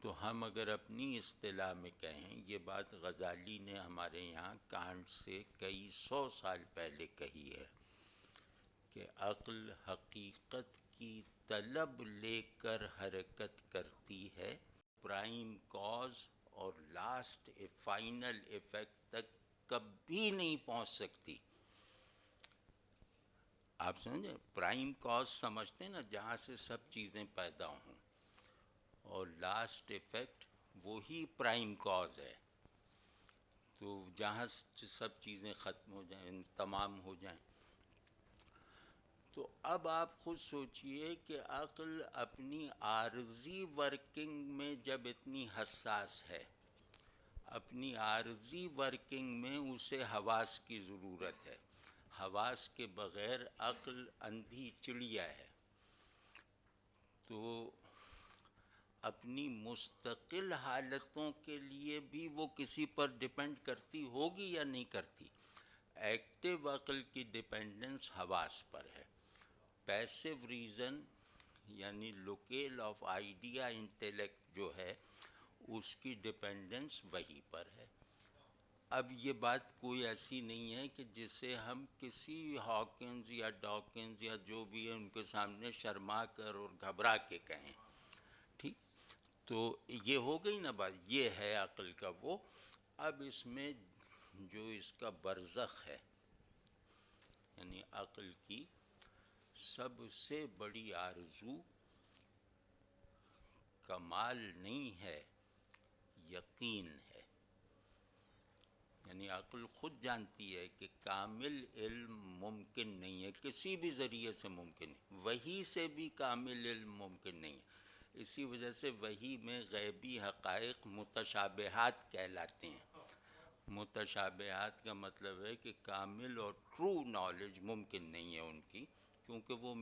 تو ہم اگر اپنی اصطلاح میں کہیں، یہ بات غزالی نے ہمارے یہاں کانٹ سے کئی سو سال پہلے کہی ہے کہ عقل حقیقت کی طلب لے کر حرکت کرتی ہے، پرائم کاز اور لاسٹ فائنل ایفیکٹ تک کبھی نہیں پہنچ سکتی۔ آپ سمجھیں، پرائم کاز سمجھتے ہیں نا، جہاں سے سب چیزیں پیدا ہوں، اور لاسٹ ایفیکٹ وہی پرائم کاز ہے، تو جہاں سب چیزیں ختم ہو جائیں، تمام ہو جائیں۔ تو اب آپ خود سوچئے کہ عقل اپنی عارضی ورکنگ میں جب اتنی حساس ہے، اپنی عارضی ورکنگ میں اسے حواس کی ضرورت ہے، حواس کے بغیر عقل اندھی چڑیا ہے، تو اپنی مستقل حالتوں کے لیے بھی وہ کسی پر ڈیپینڈ کرتی ہوگی یا نہیں کرتی؟ ایکٹیو عقل کی ڈیپینڈنس حواس پر ہے، پیسیو ریزن یعنی لوکیل آف آئیڈیا انٹیلیکٹ جو ہے، اس کی ڈیپینڈنس وہی پر ہے۔ اب یہ بات کوئی ایسی نہیں ہے کہ جسے ہم کسی ہاکنز یا ڈاکنز یا جو بھی ہے ان کے سامنے شرما کر اور گھبرا کے کہیں، ٹھیک؟ تو یہ ہو گئی نا بات، یہ ہے عقل کا وہ۔ اب اس میں جو اس کا برزخ ہے، یعنی عقل کی سب سے بڑی آرزو کمال نہیں ہے، یقین ہے۔ یعنی عقل خود جانتی ہے کہ کامل علم ممکن نہیں ہے، کسی بھی ذریعے سے ممکن ہے، وحی سے بھی کامل علم ممکن نہیں ہے۔ اسی وجہ سے وحی میں غیبی حقائق متشابہات کہلاتے ہیں۔ متشابہات کا مطلب ہے کہ کامل اور ٹرو نالج ممکن نہیں ہے ان کی، کیونکہ وہ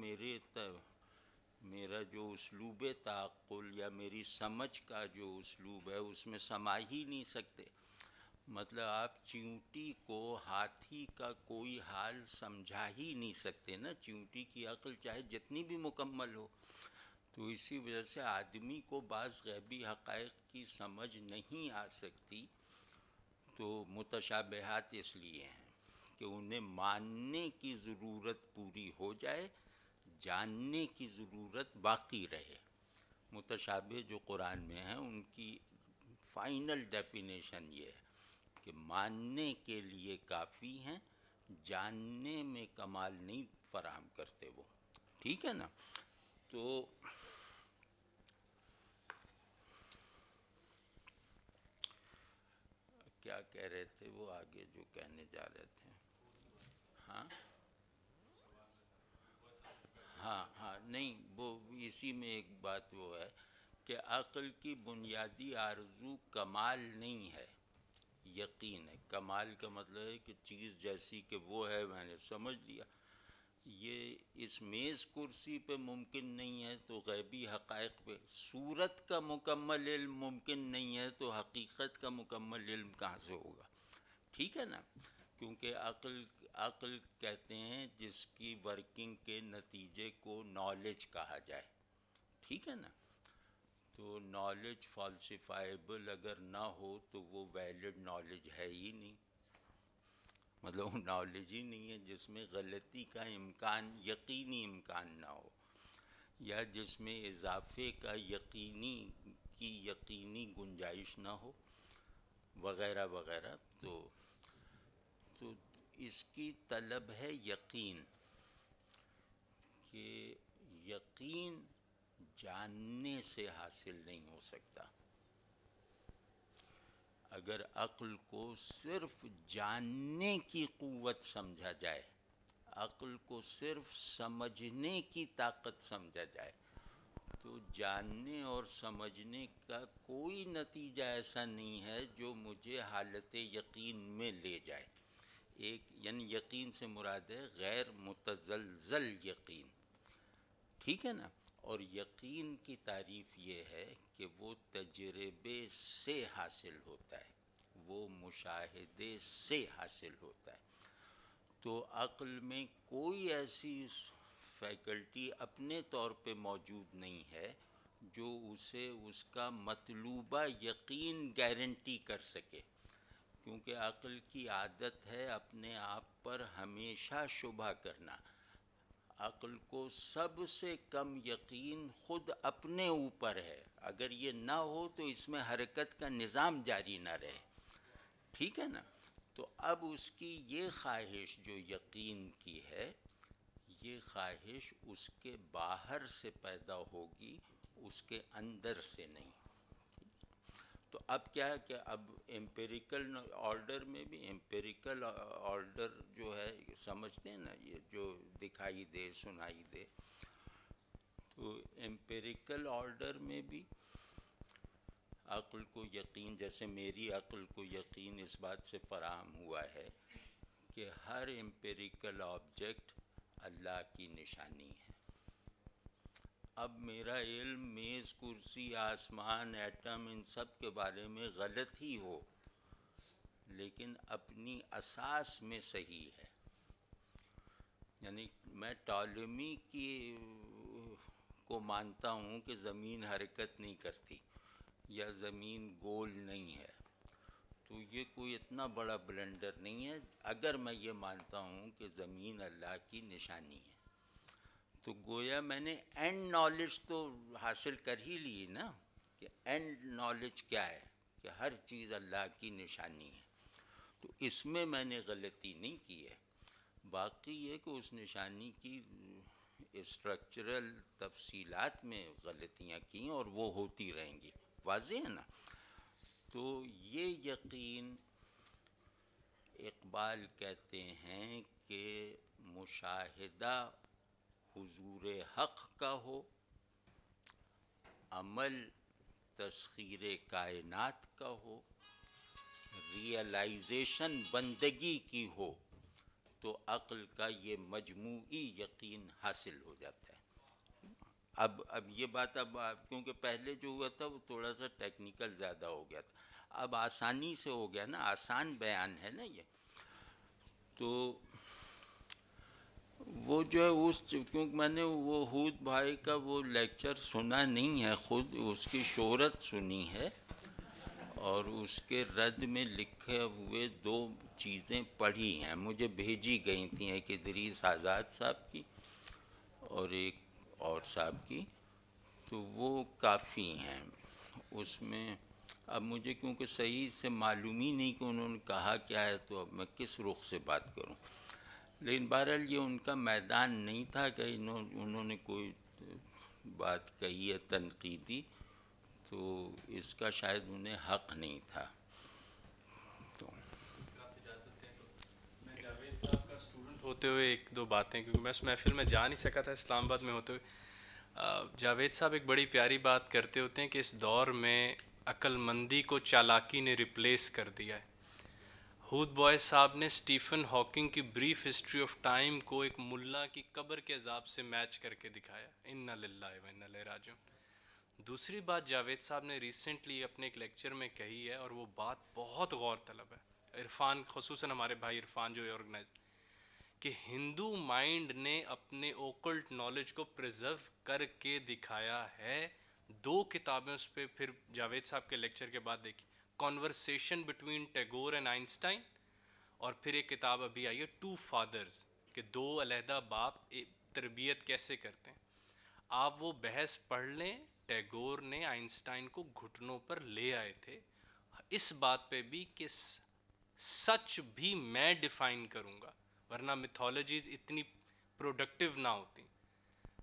میرا جو اسلوب تعقل یا میری سمجھ کا جو اسلوب ہے اس میں سما ہی نہیں سکتے۔ مطلب آپ چیونٹی کو ہاتھی کا کوئی حال سمجھا ہی نہیں سکتے نا، چیونٹی کی عقل چاہے جتنی بھی مکمل ہو۔ تو اسی وجہ سے آدمی کو بعض غیبی حقائق کی سمجھ نہیں آ سکتی، تو متشابہات اس لیے ہیں کہ انہیں ماننے کی ضرورت پوری ہو جائے، جاننے کی ضرورت باقی رہے۔ متشابہ جو قرآن میں ہیں ان کی فائنل ڈیفینیشن یہ ہے کہ ماننے کے لیے کافی ہیں، جاننے میں کمال نہیں فراہم کرتے وہ، ٹھیک ہے نا؟ تو کیا کہہ رہے تھے وہ آگے جو کہنے جا رہے تھے؟ ہاں ہاں ہاں، نہیں وہ اسی میں ایک بات وہ ہے کہ عقل کی بنیادی آرزو کمال نہیں ہے، یقین ہے۔ کمال کا مطلب ہے کہ چیز جیسی کہ وہ ہے میں نے سمجھ لیا، یہ اس میز کرسی پہ ممکن نہیں ہے تو غیبی حقائق پہ، صورت کا مکمل علم ممکن نہیں ہے تو حقیقت کا مکمل علم کہاں سے ہوگا؟ ٹھیک ہے نا؟ کیونکہ عقل کہتے ہیں جس کی ورکنگ کے نتیجے کو نالج کہا جائے، ٹھیک ہے نا؟ تو نالج فالسیفائیبل اگر نہ ہو تو وہ ویلڈ نالج ہے ہی نہیں، مطلب وہ نالج ہی نہیں ہے جس میں غلطی کا امکان، یقینی امکان نہ ہو، یا جس میں اضافے کا یقینی گنجائش نہ ہو، وغیرہ وغیرہ۔ تو اس کی طلب ہے یقین، کہ یقین جاننے سے حاصل نہیں ہو سکتا۔ اگر عقل کو صرف جاننے کی قوت سمجھا جائے، عقل کو صرف سمجھنے کی طاقت سمجھا جائے، تو جاننے اور سمجھنے کا کوئی نتیجہ ایسا نہیں ہے جو مجھے حالت یقین میں لے جائے۔ یعنی یقین سے مراد ہے غیر متزلزل یقین، ٹھیک ہے نا؟ اور یقین کی تعریف یہ ہے کہ وہ تجربے سے حاصل ہوتا ہے، وہ مشاہدے سے حاصل ہوتا ہے۔ تو عقل میں کوئی ایسی فیکلٹی اپنے طور پہ موجود نہیں ہے جو اسے اس کا مطلوبہ یقین گارنٹی کر سکے، کیونکہ عقل کی عادت ہے اپنے آپ پر ہمیشہ شبہ کرنا. عقل کو سب سے کم یقین خود اپنے اوپر ہے. اگر یہ نہ ہو تو اس میں حرکت کا نظام جاری نہ رہے. ٹھیک ہے نا؟ تو اب اس کی یہ خواہش جو یقین کی ہے، یہ خواہش اس کے باہر سے پیدا ہوگی، اس کے اندر سے نہیں. تو اب کیا ہے کہ اب امپیریکل آرڈر میں بھی، امپیریکل آرڈر جو ہے سمجھتے ہیں نا، یہ جو دکھائی دے سنائی دے، تو امپیریکل آرڈر میں بھی عقل کو یقین، جیسے میری عقل کو یقین اس بات سے فراہم ہوا ہے کہ ہر امپیریکل آبجیکٹ اللہ کی نشانی ہے. اب میرا علم میز، کرسی، آسمان، ایٹم، ان سب کے بارے میں غلط ہی ہو، لیکن اپنی اساس میں صحیح ہے. یعنی میں ٹالمی کو مانتا ہوں کہ زمین حرکت نہیں کرتی یا زمین گول نہیں ہے، تو یہ کوئی اتنا بڑا بلنڈر نہیں ہے اگر میں یہ مانتا ہوں کہ زمین اللہ کی نشانی ہے. تو گویا میں نے اینڈ نالج تو حاصل کر ہی لی نا، کہ اینڈ نالج کیا ہے، کہ ہر چیز اللہ کی نشانی ہے. تو اس میں نے غلطی نہیں کی ہے. باقی یہ کہ اس نشانی کی اسٹرکچرل تفصیلات میں غلطیاں کیں اور وہ ہوتی رہیں گی. واضح ہے نا؟ تو یہ یقین اقبال کہتے ہیں کہ مشاہدہ حضور حق کا ہو، عمل تسخیر کائنات کا ہو، ریئلائزیشن بندگی کی ہو، تو عقل کا یہ مجموعی یقین حاصل ہو جاتا ہے. اب یہ بات کیونکہ پہلے جو ہوا تھا وہ تھوڑا سا ٹیکنیکل زیادہ ہو گیا تھا، اب آسانی سے ہو گیا نا، آسان بیان ہے نا یہ. تو وہ جو ہے کیونکہ میں نے وہ ہود بھائی کا وہ لیکچر سنا نہیں ہے، خود اس کی شہرت سنی ہے، اور اس کے رد میں لکھے ہوئے 2 چیزیں پڑھی ہیں، مجھے بھیجی گئی تھیں، ایک ادریس آزاد صاحب کی اور ایک اور صاحب کی. تو وہ کافی ہیں اس میں. اب مجھے کیونکہ صحیح سے معلوم ہی نہیں کہ انہوں نے کہا کیا ہے، تو اب میں کس رخ سے بات کروں. لیکن بہرحال یہ ان کا میدان نہیں تھا کہ انہوں نے کوئی بات کہی ہے تنقیدی، تو اس کا شاید انہیں حق نہیں تھا. تو آپ اجازت دیں تو میں جاوید صاحب کا اسٹوڈنٹ ہوتے ہوئے 1-2 باتیں، کیونکہ میں اس محفل میں جا نہیں سکا تھا اسلام آباد میں ہوتے ہوئے. جاوید صاحب ایک بڑی پیاری بات کرتے ہوتے ہیں کہ اس دور میں عقل مندی کو چالاکی نے ریپلیس کر دیا ہے. ہود بوائے صاحب نے سٹیفن ہاکنگ کی بریف ہسٹری آف ٹائم کو ایک ملا کی قبر کے عذاب سے میچ کر کے دکھایا. انا للہ و انا الیہ راجعون. دوسری بات جاوید صاحب نے ریسنٹلی اپنے ایک لیکچر میں کہی ہے، اور وہ بات بہت غور طلب ہے. عرفان، خصوصاً ہمارے بھائی عرفان جو ہے آرگنائز، کہ ہندو مائنڈ نے اپنے اوکلٹ نالج کو پریزرو کر کے دکھایا ہے. 2 کتابیں اس پہ پھر جاوید صاحب کے لیکچر کے بعد دیکھی، conversation between Tagore and Einstein, اور پھر ایک کتاب ابھی آئی ہے 2 فادرز، کہ 2 علیحدہ باپ تربیت کیسے کرتے ہیں. آپ وہ بحث پڑھ لیں. ٹیگور نے آئنسٹائن کو گھٹنوں پر لے آئے تھے اس بات پہ بھی کہ سچ بھی میں ڈیفائن کروں گا، ورنہ میتھولوجیز اتنی پروڈکٹیو نہ ہوتی.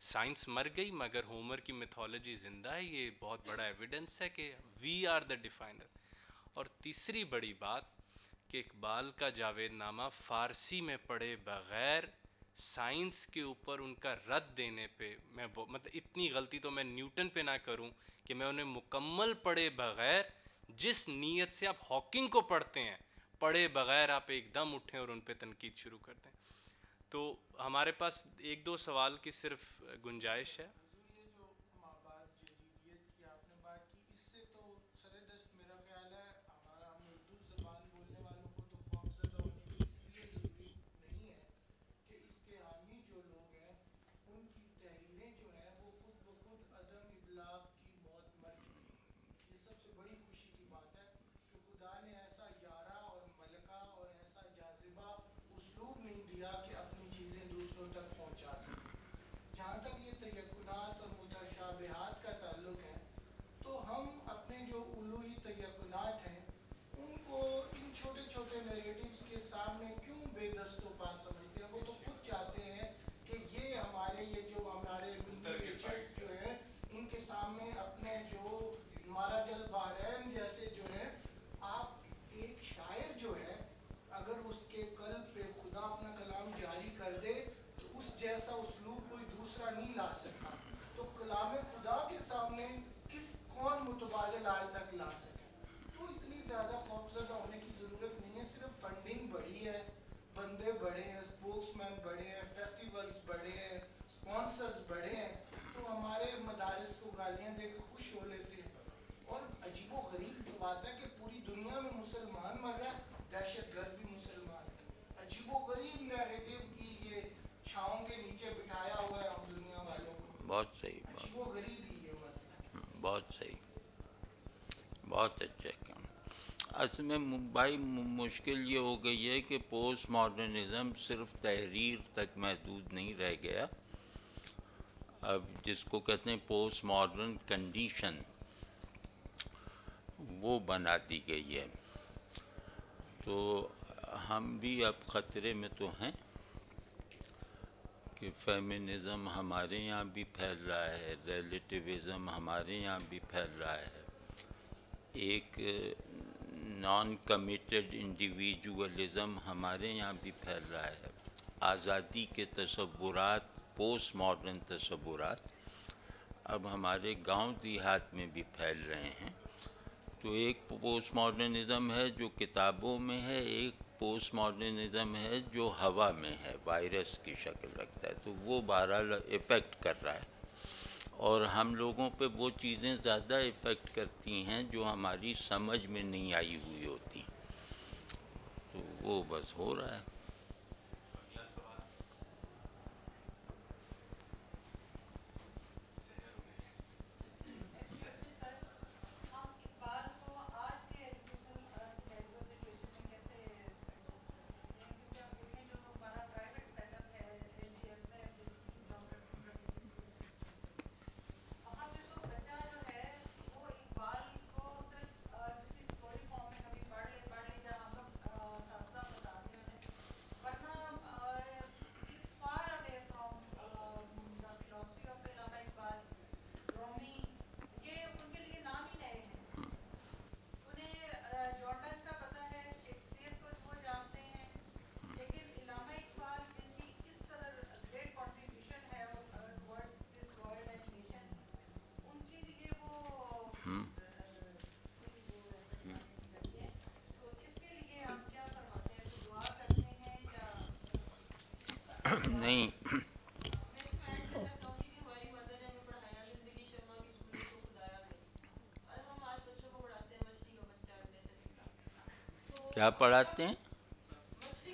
سائنس مر گئی مگر ہومر کی میتھولوجی زندہ ہے. یہ بہت بڑا ایویڈنس ہے کہ وی آر دا ڈیفائنر. اور تیسری بڑی بات کہ اقبال کا جاوید نامہ فارسی میں پڑھے بغیر سائنس کے اوپر ان کا رد دینے پہ میں مطلب اتنی غلطی تو میں نیوٹن پہ نہ کروں کہ میں انہیں مکمل پڑھے بغیر، جس نیت سے آپ ہاکنگ کو پڑھتے ہیں، پڑھے بغیر آپ ایک دم اٹھیں اور ان پہ تنقید شروع کر دیں. تو ہمارے پاس 1-2 سوال کی صرف گنجائش ہے. حضور یہ جو بات جدیدیت کی آپ نے بات کی، اس سے تو سر دست میرا خیال ہے ہم اردو زبان بولنے والوں کو تو خوف زدہ ہونے کی اس لیے ضروری نہیں ہے کہ اس کے حامی جو لوگ ہیں ان کی تحریریں جو ہیں وہ خود بخود عدم ابلاغ کی البحرین جیسے جو ہے، آپ ایک شاعر جو ہے اگر اس کے قلب پہ خدا اپنا کلام جاری کر دے تو اس جیسا اسلوب کوئی دوسرا نہیں لا سکتا. تو کلام خدا کے سامنے کون متبادل حال تک لا سکے؟ تو اتنی زیادہ خوفزدہ ہونے کی ضرورت نہیں ہے. صرف فنڈنگ بڑھی ہے، بندے بڑھے ہیں، اسپوکس مین بڑھے ہیں، فیسٹیولز بڑھے ہیں، اسپانسرز بڑھے ہیں، تو ہمارے مدارس کو گالیاں دے کے خوش ہو لیتے ہیں. اور عجیب و غریب بات ہے کہ پوری دنیا میں مسلمان مر رہا ہے، دہشت گرد بھی مسلمان ہے. عجیب و غریب نیریٹو کی یہ چھاؤں کے نیچے بٹھایا ہوا ہے ہم دنیا والوں کو. بہت صحیح، عجیب و غریب ہی یہ مسئلہ. بہت صحیح، بہت اچھا کام. اصل میں بھائی مشکل یہ ہو گئی ہے کہ پوسٹ ماڈرنزم صرف تحریر تک محدود نہیں رہ گیا. اب جس کو کہتے ہیں پوسٹ ماڈرن کنڈیشن وہ بنا دی گئی ہے. تو ہم بھی اب خطرے میں تو ہیں کہ فیمنزم ہمارے یہاں بھی پھیل رہا ہے، ریلیٹیوزم ہمارے یہاں بھی پھیل رہا ہے، ایک نان کمیٹڈ انڈیویجولزم ہمارے یہاں بھی پھیل رہا ہے. آزادی کے تصورات، پوسٹ ماڈرن تصورات اب ہمارے گاؤں دیہات میں بھی پھیل رہے ہیں. تو ایک پوسٹ ماڈرنزم ہے جو کتابوں میں ہے، ایک پوسٹ ماڈرنزم ہے جو ہوا میں ہے، وائرس کی شکل رکھتا ہے. تو وہ بہرحال افیکٹ کر رہا ہے، اور ہم لوگوں پہ وہ چیزیں زیادہ افیکٹ کرتی ہیں جو ہماری سمجھ میں نہیں آئی ہوئی ہوتی. تو وہ بس ہو رہا ہے. اگلا سوال. نہیں، کیا پڑھاتے ہیں؟